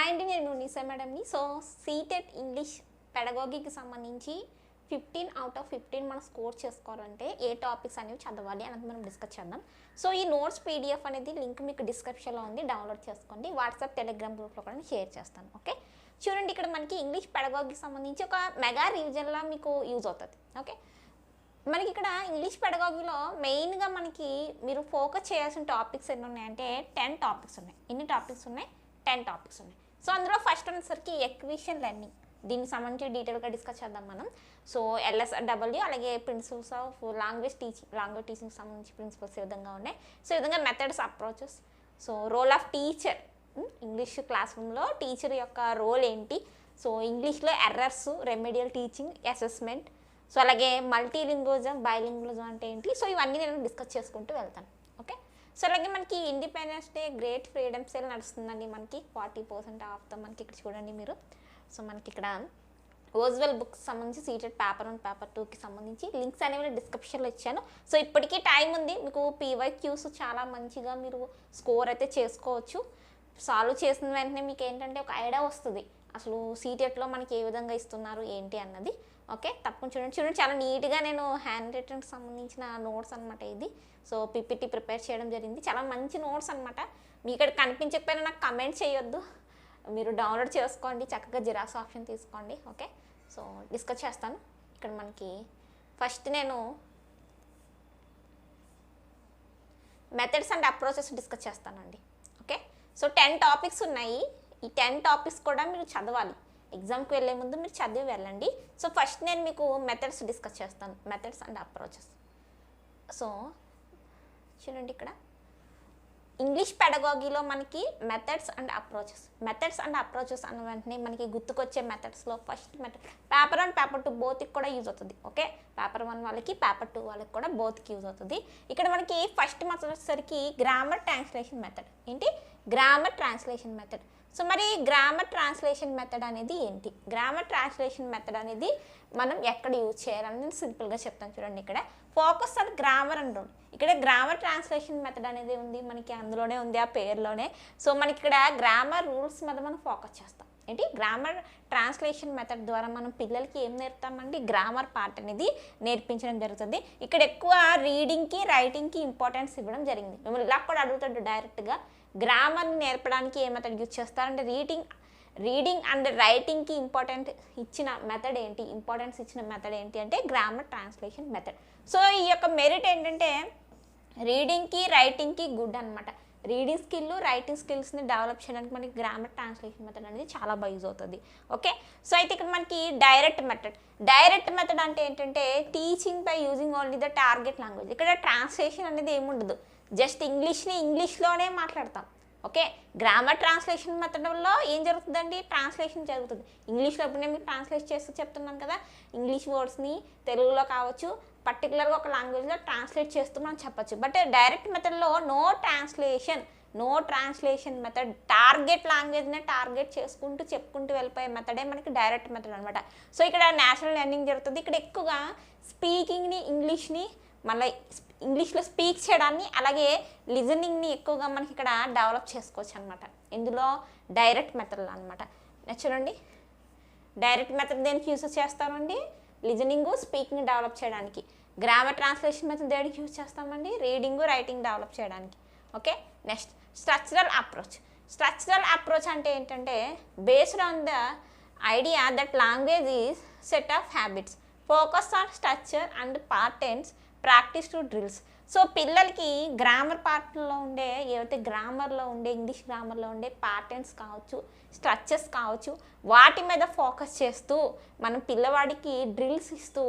అండి, నేను నిసా మేడంని. సో సీటెట్ ఇంగ్లీష్ పెడగాగికి సంబంధించి 15 out of 15 మనం స్కోర్ చేసుకోవాలంటే ఏ టాపిక్స్ అనేవి చదవాలి అనేది మనం డిస్కస్ చేద్దాం. సో ఈ నోట్స్ పీడిఎఫ్ అనేది లింక్ మీకు డిస్క్రిప్షన్లో ఉంది, డౌన్లోడ్ చేసుకోండి. వాట్సాప్ టెలిగ్రామ్ గ్రూప్లో కూడా షేర్ చేస్తాను. ఓకే, చూడండి, ఇక్కడ మనకి ఇంగ్లీష్ పెడగాగికి సంబంధించి ఒక మెగా రివిజన్లా మీకు యూజ్ అవుతుంది. ఓకే, మనకి ఇక్కడ ఇంగ్లీష్ పెడగాగిలో మెయిన్గా మనకి మీరు ఫోకస్ చేయాల్సిన టాపిక్స్ ఎన్ని ఉన్నాయంటే 10 టాపిక్స్ ఉన్నాయి. ఎన్ని టాపిక్స్ ఉన్నాయి? 10 టాపిక్స్ ఉన్నాయి. సో అందులో ఫస్ట్ వచ్చేసరికి ఎక్విషన్ లెర్నింగ్, దీనికి సంబంధించి డీటెయిల్గా డిస్కస్ చేద్దాం మనం. సో LSW అలాగే ప్రిన్సిపల్స్ ఆఫ్ లాంగ్వేజ్ టీచింగ్ సంబంధించి ప్రిన్సిపల్స్ ఏ విధంగా ఉన్నాయి. సో ఈ విధంగా methods, approaches, so role of teacher, English class రూమ్లో టీచర్ యొక్క రోల్ ఏంటి, సో ఇంగ్లీష్లో errors, remedial teaching, assessment, so అలాగే మల్టీలింగ్విజం, బైలింగ్విజం అంటే ఏంటి, సో ఇవన్నీ నేను డిస్కస్ చేసుకుంటూ వెళ్తాను. ఓకే, సో అలాగే మనకి independence day, great freedom sale నడుస్తుందండి. మనకి 40% ఆఫ్ మనకి ఇక్కడ చూడండి మీరు. సో మనకి ఇక్కడ ఓజ్వెల్ బుక్స్ సంబంధించి సీటెడ్ పేపర్ 1 పేపర్ 2కి సంబంధించి లింక్స్ అనేవి డిస్క్రిప్షన్లో ఇచ్చాను. సో ఇప్పటికీ టైం ఉంది, మీకు PYQs చాలా మంచిగా మీరు స్కోర్ అయితే చేసుకోవచ్చు. సాల్వ్ చేసిన వెంటనే మీకు ఏంటంటే ఒక ఐడియా వస్తుంది అసలు సీటెట్లో మనకి ఏ విధంగా ఇస్తున్నారు ఏంటి అన్నది. ఓకే, తప్పకుండా చూడండి, చాలా నీట్గా నేను హ్యాండ్ రిటన్కి సంబంధించిన నోట్స్ అనమాట ఇది. సో PPT ప్రిపేర్ చేయడం జరిగింది, చాలా మంచి నోట్స్ అనమాట. మీ ఇక్కడ కనిపించకపోయినా నాకు కమెంట్ చేయొద్దు, మీరు డౌన్లోడ్ చేసుకోండి, చక్కగా జిరాక్స్ ఆప్షన్ తీసుకోండి. ఓకే, సో డిస్కస్ చేస్తాను. ఇక్కడ మనకి ఫస్ట్ నేను మెథడ్స్ అండ్ అప్రోచెస్ డిస్కస్ చేస్తానండి. ఓకే, సో 10 టాపిక్స్ ఉన్నాయి. ఈ 10 టాపిక్స్ కూడా మీరు చదవాలి, ఎగ్జామ్కి వెళ్ళే ముందు మీరు చదివి వెళ్ళండి. సో ఫస్ట్ నేను మీకు మెథడ్స్ డిస్కస్ చేస్తాను, మెథడ్స్ అండ్ అప్రోచెస్. సో చూడండి, ఇక్కడ ఇంగ్లీష్ పెడగాగిలో మనకి మెథడ్స్ అండ్ అప్రోచెస్ అన్న వెంటనే మనకి గుర్తుకొచ్చే మెథడ్స్లో ఫస్ట్ మెథడ్ పేపర్ 1 పేపర్ 2 బోత్కి కూడా యూజ్ అవుతుంది. ఓకే, పేపర్ 1 వాళ్ళకి పేపర్ 2 వాళ్ళకి కూడా బోత్కి యూజ్ అవుతుంది. ఇక్కడ మనకి ఫస్ట్ మెథడ్ వచ్చేసరికి గ్రామర్ ట్రాన్స్లేషన్ మెథడ్. ఏంటి? Grammar translation method. సో మరి గ్రామర్ ట్రాన్స్లేషన్ మెథడ్ అనేది ఏంటి? గ్రామర్ ట్రాన్స్లేషన్ మెథడ్ అనేది మనం ఎక్కడ యూజ్ చేయాలని నేను సింపుల్గా చెప్తాను. చూడండి, ఇక్కడ focus on grammar and rule. ఇక్కడ గ్రామర్ ట్రాన్స్లేషన్ మెథడ్ అనేది ఉంది మనకి, అందులోనే ఉంది ఆ పేరులోనే. సో మనకి ఇక్కడ గ్రామర్ రూల్స్ మీద మనం ఫోకస్ చేస్తాం. ఏంటి? గ్రామర్ ట్రాన్స్లేషన్ మెథడ్ ద్వారా మనం పిల్లలకి ఏం నేర్పుతామండి? గ్రామర్ పార్ట్ అనేది నేర్పించడం జరుగుతుంది. ఇక్కడ ఎక్కువ రీడింగ్కి, రైటింగ్కి ఇంపార్టెన్స్ ఇవ్వడం జరిగింది. మిమ్మల్ని ఇలా కూడా అడుగుతాడు డైరెక్ట్గా, గ్రామర్ని నేర్పడానికి ఏ మెథడ్ యూజ్ చేస్తారంటే రీడింగ్ అండ్ రైటింగ్కి ఇంపార్టెన్స్ ఇచ్చిన మెథడ్ ఏంటి అంటే గ్రామర్ ట్రాన్స్లేషన్ మెథడ్. సో ఈ యొక్క మెరిట్ ఏంటంటే రీడింగ్కి, రైటింగ్కి గుడ్ అనమాట. రీడింగ్ స్కిల్, రైటింగ్ స్కిల్స్ని డెవలప్ చేయడానికి మనకి గ్రామర్ ట్రాన్స్లేషన్ మెథడ్ అనేది చాలా బాగా యూజ్ అవుతుంది. ఓకే, సో అయితే ఇక్కడ మనకి డైరెక్ట్ మెథడ్ అంటే ఏంటంటే teaching by using only the target language. ఇక్కడ ట్రాన్స్లేషన్ అనేది ఏముండదు, జస్ట్ ఇంగ్లీష్లోనే మాట్లాడతాం. ఓకే, గ్రామర్ ట్రాన్స్లేషన్ మెథడ్లో ఏం జరుగుతుందండి? ట్రాన్స్లేషన్ జరుగుతుంది. ఇంగ్లీష్లో ఇప్పుడు నేను మీకు ట్రాన్స్లేట్ చేస్తూ చెప్తున్నాను కదా, ఇంగ్లీష్ వర్డ్స్ని తెలుగులో కావచ్చు, పర్టికులర్గా ఒక లాంగ్వేజ్లో ట్రాన్స్లేట్ చేస్తూ మనం చెప్పచ్చు. బట్ డైరెక్ట్ మెథడ్లో నో ట్రాన్స్లేషన్ మెథడ్, టార్గెట్ లాంగ్వేజ్నే టార్గెట్ చెప్పుకుంటూ వెళ్ళిపోయే మెథడే మనకి డైరెక్ట్ మెథడ్ అనమాట. సో ఇక్కడ నేచురల్ లెర్నింగ్ జరుగుతుంది. ఇక్కడ ఎక్కువగా స్పీకింగ్ని, మళ్ళీ ఇంగ్లీష్లో స్పీక్ చేయడాన్ని, అలాగే లిజనింగ్ని ఎక్కువగా మనకి ఇక్కడ డెవలప్ చేసుకోవచ్చు అనమాట. ఇందులో డైరెక్ట్ మెథడ్లో అనమాట. చూడండి, డైరెక్ట్ మెథడ్ దేనికి యూజ్ చేస్తామండి? లిజనింగ్, స్పీకింగ్ డెవలప్ చేయడానికి. గ్రామర్ ట్రాన్స్లేషన్ మెథడ్ దేనికి యూజ్ చేస్తామండి? రీడింగ్, రైటింగ్ డెవలప్ చేయడానికి. ఓకే, నెక్స్ట్ స్ట్రక్చరల్ అప్రోచ్ అంటే ఏంటంటే based on the idea that language is set of habits, focus on structure and patterns, practice to drills. So పిల్లలకి grammar పార్ట్లో ఉండే ఏవైతే English గ్రామర్లో ఉండే ప్యాటర్న్స్ కావచ్చు, స్ట్రక్చర్స్ కావచ్చు, వాటి మీద ఫోకస్ చేస్తూ మనం పిల్లవాడికి డ్రిల్స్ ఇస్తూ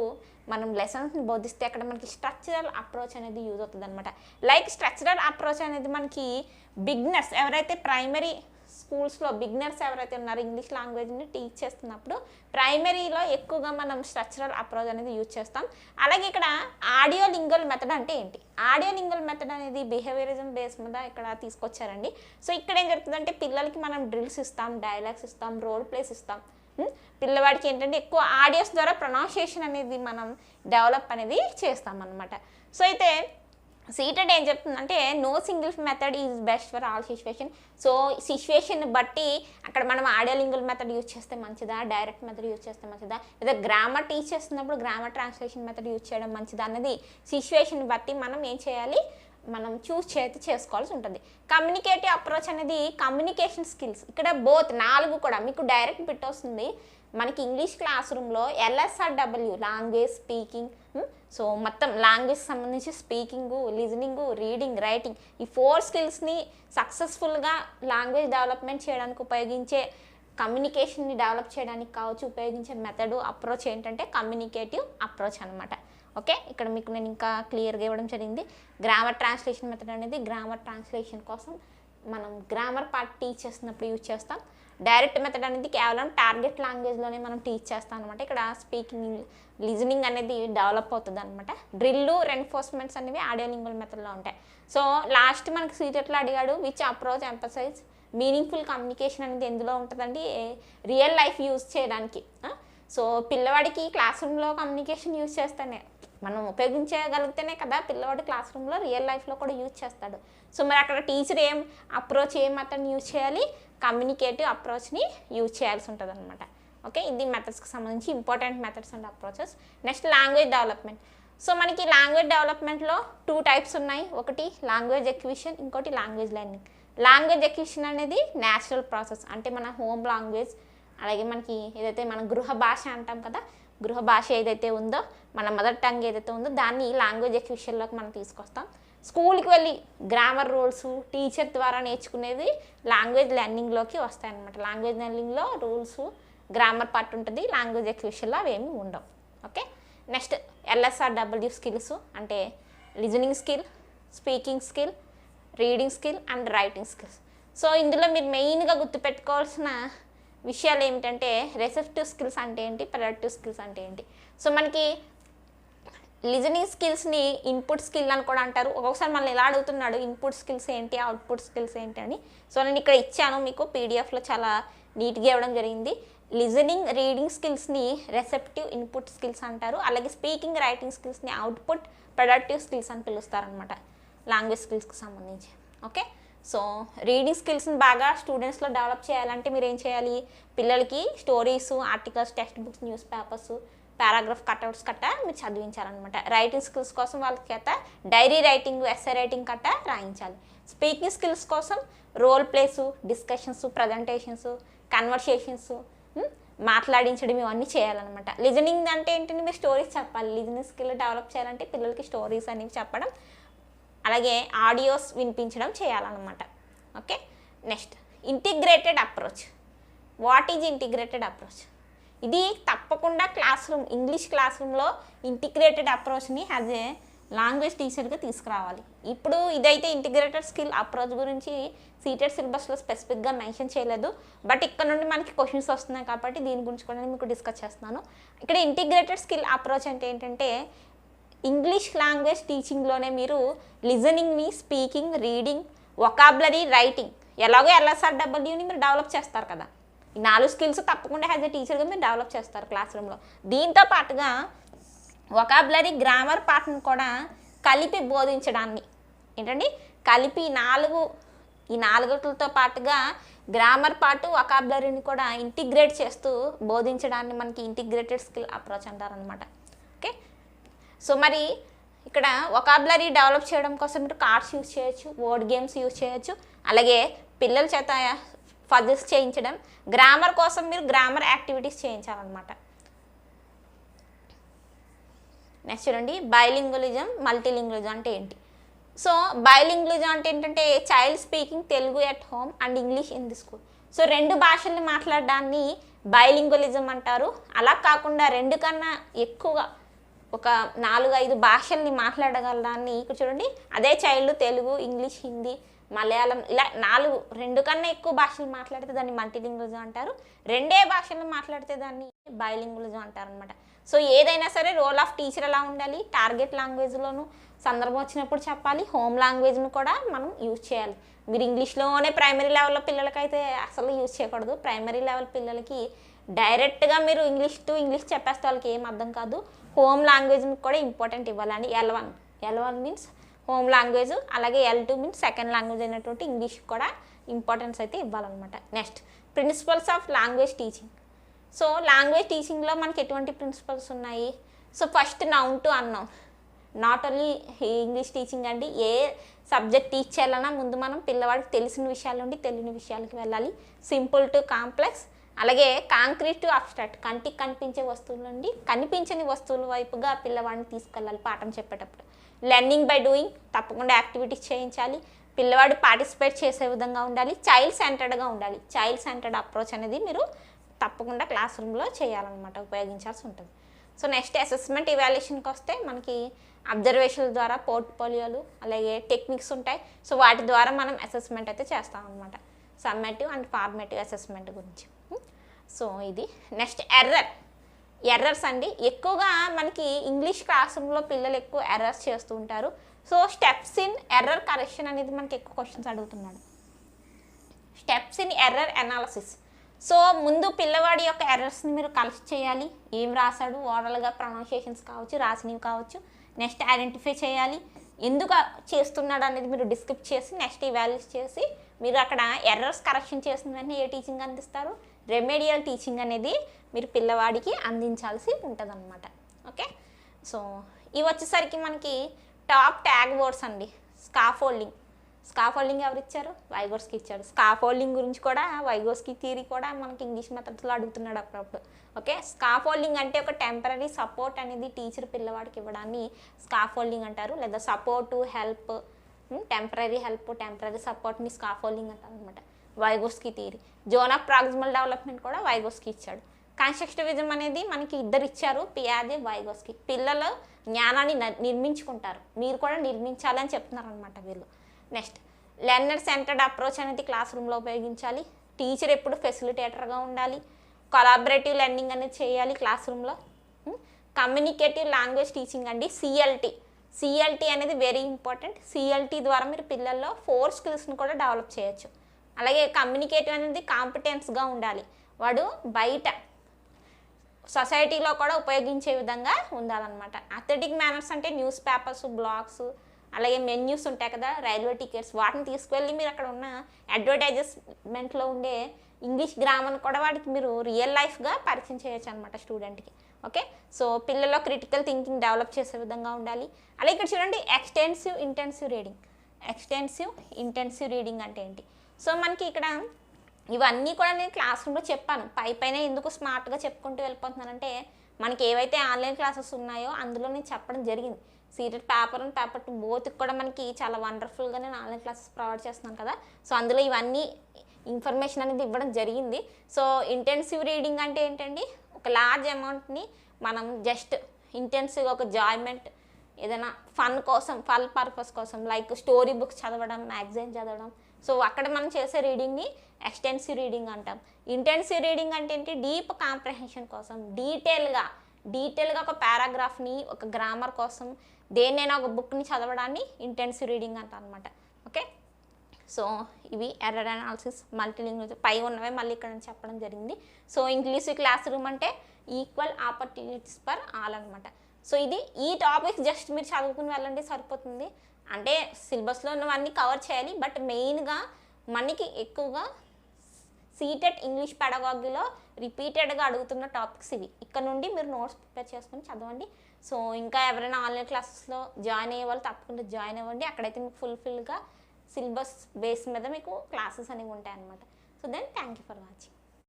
మనం లెసన్స్ని బోధిస్తే అక్కడ మనకి స్ట్రక్చరల్ అప్రోచ్ అనేది యూజ్ అవుతుంది అనమాట. లైక్ స్ట్రక్చరల్ అప్రోచ్ అనేది మనకి బిగినర్స్ ఎవరైతే ప్రైమరీ స్కూల్స్లో ఎవరైతే ఉన్నారో ఇంగ్లీష్ లాంగ్వేజ్ని టీచ్ చేస్తున్నప్పుడు ప్రైమరీలో ఎక్కువగా మనం స్ట్రక్చరల్ అప్రోచ్ అనేది యూజ్ చేస్తాం. అలాగే ఇక్కడ ఆడియో లింగ్వల్ మెథడ్ అంటే ఏంటి? ఆడియో లింగ్వల్ మెథడ్ అనేది బిహేవియరిజం బేస్ మీద ఇక్కడ తీసుకొచ్చారండి. సో ఇక్కడ ఏం జరుగుతుందంటే పిల్లలకి మనం డ్రిల్స్ ఇస్తాం, డైలాగ్స్ ఇస్తాం, రోల్ ప్లేస్ ఇస్తాం. పిల్లవాడికి ఏంటంటే ఎక్కువ ఆడియోస్ ద్వారా ప్రొనౌన్సియేషన్ అనేది మనం డెవలప్ అనేది చేస్తాం అనమాట. సో అయితే సీటెడ్ ఏం చెప్తుందంటే no single method is best for all situation. So situation బట్టి అక్కడ మనం ఆడియోలింగువల్ మెథడ్ యూజ్ చేస్తే మంచిదా, డైరెక్ట్ మెథడ్ యూజ్ చేస్తే మంచిదా, లేదా గ్రామర్ టీచ్ చేస్తున్నప్పుడు గ్రామర్ ట్రాన్స్లేషన్ మెథడ్ యూజ్ చేయడం మంచిదా అన్నది సిచ్యువేషన్ బట్టి మనం ఏం చేయాలి, మనం చూస్ చేసుకోవాల్సి ఉంటుంది. కమ్యూనికేటివ్ అప్రోచ్ అనేది కమ్యూనికేషన్ స్కిల్స్. ఇక్కడ బోత్ 4 కూడా మీకు డైరెక్ట్ బిట్ వస్తుంది. మనకి ఇంగ్లీష్ క్లాస్ రూమ్లో LSRW లాంగ్వేజ్, స్పీకింగ్, సో మొత్తం లాంగ్వేజ్ సంబంధించి స్పీకింగు, లిజనింగు, రీడింగ్, రైటింగ్, ఈ 4 స్కిల్స్ని సక్సెస్ఫుల్గా లాంగ్వేజ్ డెవలప్మెంట్ చేయడానికి ఉపయోగించే, కమ్యూనికేషన్ని డెవలప్ చేయడానికి కావచ్చు ఉపయోగించే మెథడ్ అప్రోచ్ ఏంటంటే కమ్యూనికేటివ్ అప్రోచ్ అనమాట. ఓకే, ఇక్కడ మీకు నేను ఇంకా క్లియర్గా ఇవ్వడం జరిగింది. గ్రామర్ ట్రాన్స్లేషన్ మెథడ్ అనేది గ్రామర్ ట్రాన్స్లేషన్ కోసం మనం గ్రామర్ పార్ట్ టీచ్ చేస్తున్నప్పుడు యూజ్ చేస్తాం. డైరెక్ట్ మెథడ్ అనేది కేవలం టార్గెట్ లాంగ్వేజ్లోనే మనం టీచ్ చేస్తాం అనమాట. ఇక్కడ స్పీకింగ్, లిజనింగ్ అనేది డెవలప్ అవుతుంది అనమాట. డ్రిల్లు, రెన్ఫోర్స్మెంట్స్ అనేవి ఆడియోలింగువల్ మెథడ్లో ఉంటాయి. సో లాస్ట్ మనకి సీటెట్లో అడిగాడు which approach emphasise meaningful communication అనేది ఎందులో ఉంటుందండి, రియల్ లైఫ్ యూజ్ చేయడానికి. సో పిల్లవాడికి క్లాస్ రూమ్లో కమ్యూనికేషన్ యూజ్ చేస్తేనే మనం ఉపయోగించగలిగితేనే కదా పిల్లవాడు క్లాస్ రూమ్లో రియల్ లైఫ్లో కూడా యూజ్ చేస్తాడు. సో మరి అక్కడ టీచర్ ఏం మెథడ్ని యూజ్ చేయాలి, కమ్యూనికేటివ్ అప్రోచ్ని యూజ్ చేయాల్సి ఉంటుంది అనమాట. ఓకే, ఇది మెథడ్స్కి సంబంధించి important methods and approaches. Next language development. So మనకి లాంగ్వేజ్ డెవలప్మెంట్లో 2 టైప్స్ ఉన్నాయి. ఒకటి లాంగ్వేజ్ ఎక్విజిషన్, ఇంకోటి లాంగ్వేజ్ లెర్నింగ్. లాంగ్వేజ్ ఎక్విజిషన్ అనేది న్యాచురల్ ప్రాసెస్, అంటే మన హోమ్ లాంగ్వేజ్, అలాగే మనకి ఏదైతే మన గృహ భాష అంటాం కదా, గృహ భాష ఏదైతే ఉందో, మన మదర్ టంగ్ ఏదైతే ఉందో దాన్ని లాంగ్వేజ్ ఎక్విజిషన్లోకి మనం తీసుకొస్తాం. స్కూల్కి వెళ్ళి గ్రామర్ రూల్స్ టీచర్ ద్వారా నేర్చుకునేది లాంగ్వేజ్ లెర్నింగ్లోకి వస్తాయి అన్నమాట. లాంగ్వేజ్ లెర్నింగ్లో రూల్స్, గ్రామర్ పార్ట్ ఉంటుంది, లాంగ్వేజ్ ఎక్విజిషన్లో అవేమీ ఉండవు. ఓకే, నెక్స్ట్ LSRW స్కిల్స్ అంటే listening skill, speaking skill, reading skill and writing skills. So ఇందులో మీరు మెయిన్గా గుర్తుపెట్టుకోవాల్సిన విషయాలు ఏమిటంటే రెసెప్టివ్ స్కిల్స్ అంటే ఏంటి, ప్రొడక్టివ్ స్కిల్స్ అంటే ఏంటి. సో మనకి లిజనింగ్ స్కిల్స్ని ఇన్పుట్ స్కిల్ అని కూడా అంటారు. ఒక్కొక్కసారి మళ్ళీ ఎలా అడుగుతున్నాడు ఇన్పుట్ స్కిల్స్ ఏంటి, అవుట్పుట్ స్కిల్స్ ఏంటి అని. సో నేను ఇక్కడ ఇచ్చాను మీకు PDFలో చాలా నీట్గా ఇవ్వడం జరిగింది. లిజనింగ్, రీడింగ్ స్కిల్స్ని రెసెప్టివ్ ఇన్పుట్ స్కిల్స్ అంటారు. అలాగే స్పీకింగ్, రైటింగ్ స్కిల్స్ని అవుట్పుట్ ప్రొడక్టివ్ స్కిల్స్ అని పిలుస్తారనమాట లాంగ్వేజ్ స్కిల్స్కి సంబంధించి. ఓకే, సో రీడింగ్ స్కిల్స్ని బాగా స్టూడెంట్స్లో డెవలప్ చేయాలంటే మీరు ఏం చేయాలి, పిల్లలకి stories, articles, text books, news papers, paragraph cutouts కట్ట మీరు చదివించాలన్నమాట. రైటింగ్ స్కిల్స్ కోసం వాళ్ళకి చేత డైరీ రైటింగ్, ఎస్సే రైటింగ్ కట్ట రాయించాలి. స్పీకింగ్ స్కిల్స్ కోసం role plays, discussions, presentations, conversations, మాట్లాడించడం ఇవన్నీ చేయాలన్నమాట. లిజనింగ్ అంటే ఏంటంటే మీరు స్టోరీస్ చెప్పాలి. లిజనింగ్ స్కిల్ డెవలప్ చేయాలంటే పిల్లలకి స్టోరీస్ అనేవి చెప్పడం, అలాగే ఆడియోస్ వినిపించడం చేయాలన్నమాట. Okay, next integrated approach. What is integrated approach? ఇది తప్పకుండా ఇంగ్లీష్ క్లాస్ రూమ్లో ఇంటిగ్రేటెడ్ అప్రోచ్ని యాజ్ ఏ లాంగ్వేజ్ టీచర్గా తీసుకురావాలి. ఇప్పుడు ఇదైతే ఇంటిగ్రేటెడ్ స్కిల్ అప్రోచ్ గురించి సీటెడ్ సిలబస్లో స్పెసిఫిక్గా మెన్షన్ చేయలేదు, బట్ ఇక్కడ నుండి మనకి క్వశ్చన్స్ వస్తున్నాయి కాబట్టి దీని గురించి కూడా నేను మీకు డిస్కస్ చేస్తున్నాను. ఇక్కడ ఇంటిగ్రేటెడ్ స్కిల్ అప్రోచ్ అంటే ఏంటంటే ఇంగ్లీష్ లాంగ్వేజ్ టీచింగ్లోనే మీరు లిజనింగ్ని, స్పీకింగ్, రీడింగ్, వొకాబులరీ, రైటింగ్ ఎలాగో LSRWని మీరు డెవలప్ చేస్తారు కదా. ఈ 4 స్కిల్స్ తప్పకుండా యాజ్ ఏ టీచర్గా మీరు డెవలప్ చేస్తారు క్లాస్ రూమ్లో. దీంతో పాటుగా వొకాబులరీ, గ్రామర్ పార్ట్ని కూడా కలిపి బోధించడాన్ని ఏంటండి కలిపి ఈ 4తో పాటుగా గ్రామర్ పార్ట్, వొకాబులరీని కూడా ఇంటిగ్రేట్ చేస్తూ బోధించడాన్ని మనకి ఇంటిగ్రేటెడ్ స్కిల్ అప్రోచ్ అంటారనమాట. ఓకే, సో మరి ఇక్కడ వొకాబులరీ డెవలప్ చేయడం కోసం మీరు కార్డ్స్ యూజ్ చేయొచ్చు, వర్డ్ గేమ్స్ యూజ్ చేయొచ్చు, అలాగే పిల్లల చేత ఫజిల్స్ చేయించడం. గ్రామర్ కోసం మీరు గ్రామర్ యాక్టివిటీస్ చేయించాలన్నమాట. నెక్స్ట్ చూడండి బైలింగ్వలిజం, మల్టీలింగ్వలిజం అంటే ఏంటి. సో బైలింగ్వలిజం అంటే ఏంటంటే child speaking Telugu at home and English in the school. So 2 భాషల్ని మాట్లాడడాన్ని బైలింగ్వలిజం అంటారు. అలా కాకుండా 2 కన్నా ఎక్కువగా ఒక 4-5 భాషల్ని మాట్లాడగలడాన్ని ఇక్కడ చూడండి. అదే చైల్డ్ తెలుగు, ఇంగ్లీష్, హిందీ, మలయాళం ఇలా 2 కన్నా ఎక్కువ భాషలు మాట్లాడితే దాన్ని మల్టీలింగ్వలిజం అంటారు. 2 భాషలు మాట్లాడితే దాన్ని బైలింగ్వలిజం అంటారు అనమాట. సో ఏదైనా సరే రోల్ ఆఫ్ టీచర్ ఎలా ఉండాలి, టార్గెట్ లాంగ్వేజ్లోను సందర్భం వచ్చినప్పుడు చెప్పాలి, హోమ్ లాంగ్వేజ్ను కూడా మనం యూజ్ చేయాలి. మీరు ఇంగ్లీష్లోనే ప్రైమరీ లెవెల్లో పిల్లలకైతే అసలు యూజ్ చేయకూడదు. ప్రైమరీ లెవెల్ పిల్లలకి డైరెక్ట్గా మీరు ఇంగ్లీష్ టు ఇంగ్లీష్ చెప్పేస్తే వాళ్ళకి ఏం అర్థం కాదు. హోమ్ లాంగ్వేజ్ని కూడా ఇంపార్టెంట్ ఇవ్వాలండి. L1 మీన్స్ హోమ్ లాంగ్వేజ్, అలాగే L2 మీన్స్ సెకండ్ లాంగ్వేజ్ అయినటువంటి ఇంగ్లీష్ కూడా ఇంపార్టెన్స్ అయితే ఇవ్వాలన్నమాట. Next principles of language teaching. So language టీచింగ్లో మనకి ఎటువంటి ప్రిన్సిపల్స్ ఉన్నాయి? So first known to unknown, not only English teaching అండి, ఏ సబ్జెక్ట్ టీచ్ చేయాలన్నా ముందు మనం పిల్లవాడికి తెలిసిన విషయాల నుండి తెలియని విషయాలకి వెళ్ళాలి. సింపుల్ టు కాంప్లెక్స్, అలాగే కాంక్రీట్ టు అబ్స్ట్రాక్ట్, కంటికి కనిపించే వస్తువుల నుండి కనిపించని వస్తువుల వైపుగా పిల్లవాడిని తీసుకెళ్ళాలి పాఠం చెప్పేటప్పుడు. లెర్నింగ్ బై డూయింగ్, తప్పకుండా యాక్టివిటీస్ చేయించాలి, పిల్లవాడు పార్టిసిపేట్ చేసే విధంగా ఉండాలి, చైల్డ్ సెంటర్డ్గా ఉండాలి. చైల్డ్ సెంటర్డ్ అప్రోచ్ అనేది మీరు తప్పకుండా క్లాస్ రూమ్లో చేయాలన్నమాట, ఉపయోగించాల్సి ఉంటుంది. సో నెక్స్ట్ అసెస్మెంట్ ఇవాల్యుయేషన్కి వస్తే మనకి అబ్జర్వేషన్ ద్వారా పోర్ట్ఫోలియోలు అలాగే టెక్నిక్స్ ఉంటాయి. సో వాటి ద్వారా మనం అసెస్మెంట్ అయితే చేస్తాం అనమాట, సమ్మేటివ్ అండ్ ఫార్మేటివ్ అసెస్మెంట్ గురించి. సో ఇది నెక్స్ట్ ఎర్రర్స్ అండి. ఎక్కువగా మనకి ఇంగ్లీష్ క్లాస్ రూమ్లో పిల్లలు ఎక్కువ ఎర్రర్స్ చేస్తూ ఉంటారు. So steps in error correction అనేది మనకి ఎక్కువ క్వశ్చన్స్ అడుగుతున్నాడు. Steps in error analysis. So ముందు పిల్లవాడి యొక్క ఎర్రర్స్ని మీరు కలెక్ట్ చేయాలి, ఏం రాశాడు, ఓరల్గా ప్రొనౌన్సియేషన్స్ కావచ్చు, రాసినవి కావచ్చు. నెక్స్ట్ ఐడెంటిఫై చేయాలి, ఎందుకు చేస్తున్నాడు అనేది మీరు డిస్క్రిప్ట్ చేసి నెక్స్ట్ ఇవాల్యుయేట్ చేసి మీరు అక్కడ ఎర్రర్స్ కరెక్షన్ చేసిన వెంటనే ఏ టీచింగ్ అందిస్తారు, రెమెడియల్ టీచింగ్ అనేది మీరు పిల్లవాడికి అందించాల్సి ఉంటుంది అనమాట. ఓకే, సో ఇవి వచ్చేసరికి మనకి టాప్ ట్యాగ్ వర్డ్స్ అండి. స్కాఫోల్డింగ్ ఎవరు ఇచ్చారు? వైగోర్స్కి ఇచ్చాడు. స్కాఫోల్డింగ్ గురించి కూడా వైగోర్స్కి థియరీ కూడా మనకి ఇంగ్లీష్ మెథడ్స్లో అడుగుతున్నాడు అప్పుడప్పుడు. ఓకే, స్కాఫోల్డింగ్ అంటే ఒక టెంపరీ సపోర్ట్ అనేది టీచర్ పిల్లవాడికి ఇవ్వడాన్ని స్కాఫోల్డింగ్ అంటారు, లేదా support, help, temporary help, temporary సపోర్ట్ని స్కాఫోల్డింగ్ అంటారు అనమాట. Vygotsky theory. Zone of proximal development కూడా వైగోర్స్కి ఇచ్చాడు. కన్స్ట్రక్టివిజం అనేది మనకి ఇద్దరు ఇచ్చారు, పియాజే, వైగోర్స్కి. పిల్లలు జ్ఞానాన్ని నిర్మించుకుంటారు, మీరు కూడా నిర్మించాలని చెప్తున్నారు అనమాట వీళ్ళు. నెక్స్ట్ లెర్నర్ సెంటర్డ్ అప్రోచ్ అనేది క్లాస్ రూమ్లో ఉపయోగించాలి. టీచర్ ఎప్పుడు ఫెసిలిటేటర్గా ఉండాలి. కొలాబరేటివ్ లెర్నింగ్ అనేది చేయాలి క్లాస్ రూమ్లో. కమ్యూనికేటివ్ లాంగ్వేజ్ టీచింగ్ అండి, సిఎల్టీ అనేది వెరీ ఇంపార్టెంట్. సిఎల్టీ ద్వారా మీరు పిల్లల్లో 4 స్కిల్స్ని కూడా డెవలప్ చేయొచ్చు. అలాగే కమ్యూనికేటివ్ అనేది కాంపిటెన్స్గా ఉండాలి, వాడు బయట సొసైటీలో కూడా ఉపయోగించే విధంగా ఉండాలన్నమాట. అథ్లెటిక్ మేనర్స్ అంటే న్యూస్ పేపర్స్, బ్లాగ్స్, అలాగే మెన్యూస్ ఉంటాయి కదా, రైల్వే టికెట్స్, వాటిని తీసుకువెళ్ళి మీరు అక్కడ ఉన్న అడ్వర్టైజెస్మెంట్లో ఉండే ఇంగ్లీష్ గ్రామర్ని కూడా వాడికి మీరు రియల్ లైఫ్గా పరిచయం చేయొచ్చు అనమాట స్టూడెంట్కి. ఓకే, సో పిల్లల్లో క్రిటికల్ థింకింగ్ డెవలప్ చేసే విధంగా ఉండాలి. అలాగే ఇక్కడ చూడండి ఎక్స్టెన్సివ్ ఇంటెన్సివ్ రీడింగ్ అంటే ఏంటి? సో మనకి ఇక్కడ ఇవన్నీ కూడా నేను క్లాస్ రూమ్లో చెప్పాను, పైన ఎందుకు స్మార్ట్గా చెప్పుకుంటూ వెళ్ళిపోతున్నానంటే మనకి ఏవైతే ఆన్లైన్ క్లాసెస్ ఉన్నాయో అందులో నేను చెప్పడం జరిగింది. CTET పేపర్ 1 పేపర్ 2 బోత్కి కూడా మనకి చాలా వండర్ఫుల్గా నేను ఆన్లైన్ క్లాసెస్ ప్రొవైడ్ చేస్తున్నాను కదా. సో అందులో ఇవన్నీ ఇన్ఫర్మేషన్ అనేది ఇవ్వడం జరిగింది. సో ఇంటెన్సివ్ రీడింగ్ అంటే ఏంటండి, ఒక లార్జ్ అమౌంట్ని మనం జస్ట్ ఇంటెన్సివ్గా ఒక జాయ్మెంట్, ఏదైనా ఫన్ పర్పస్ కోసం లైక్ స్టోరీ బుక్స్ చదవడం, మ్యాగజైన్ చదవడం, సో అక్కడ మనం చేసే రీడింగ్ని ఎక్స్టెన్సివ్ రీడింగ్ అంటాం. ఇంటెన్సివ్ రీడింగ్ అంటే ఏంటి, డీప్ కాంప్రహెన్షన్ కోసం, డీటెయిల్గా ఒక పారాగ్రాఫ్ని, ఒక గ్రామర్ కోసం దేన్నైనా ఒక బుక్ని చదవడాన్ని ఇంటెన్సివ్ రీడింగ్ అంటాం అనమాట. ఓకే, సో ఇవి ఎర్రర్ అనాలిసిస్, మల్టీలింగ్వేజ్ పై ఉన్నవే మళ్ళీ ఇక్కడ చెప్పడం జరిగింది. సో ఇంక్లూసివ్ క్లాస్ రూమ్ అంటే ఈక్వల్ ఆపర్చునిటీస్ ఫర్ ఆల్ అనమాట. సో ఇది ఈ టాపిక్స్ జస్ట్ మీరు చదువుకుని వెళ్ళండి సరిపోతుంది. అంటే సిలబస్లో ఉన్నవన్నీ కవర్ చేయాలి, బట్ మెయిన్గా మనకి ఎక్కువగా CTET ఇంగ్లీష్ పెడగాగిలో రిపీటెడ్గా అడుగుతున్న టాపిక్స్ ఇవి. ఇక్కడ నుండి మీరు నోట్స్ ప్రిపేర్ చేసుకొని చదవండి. సో ఇంకా ఎవరైనా ఆన్లైన్ క్లాసెస్లో జాయిన్ అయ్యే వాళ్ళు తప్పకుండా జాయిన్ అవ్వండి. అక్కడైతే మీకు ఫుల్ఫిల్గా సిలబస్ బేస్ మీద మీకు క్లాసెస్ అనేవి ఉంటాయి అన్నమాట. So then thank you for watching.